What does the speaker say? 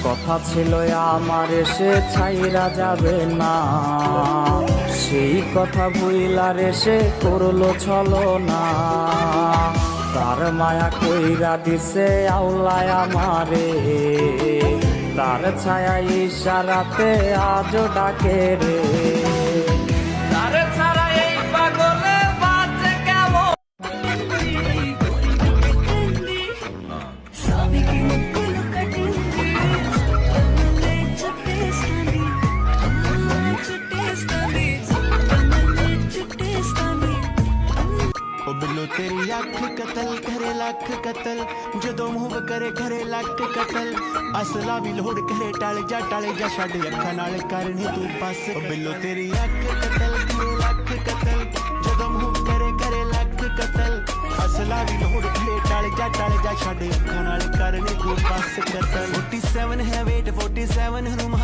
কথা ছিল আমার সে ছাইরা যাবে না, সেই কথা ভুইলার এসে করলো ছলনা। তার মায়া কইরা দিছে আউলায় আমারে, তার ছায়া ইশারাতে আজও ডাকে রে। তার ছাড়া এই পাগলে বাঁচে কেমন? ओ बिल्लो तेरी अख कतल करे लख कतल, जदों मूव करे घरे लख कतल, असला भी लोड़ करे टाले जा छड़ अखा नाल करने तू बस। ओ बिल्लो तेरी अख कतल करे लख कतल, जदों मूव करे घरे लख कतल, असला भी लोड़ करे टाले जा छड़ अखा नाल करने तू बस कतल। 47 है वेट 47 हनुमान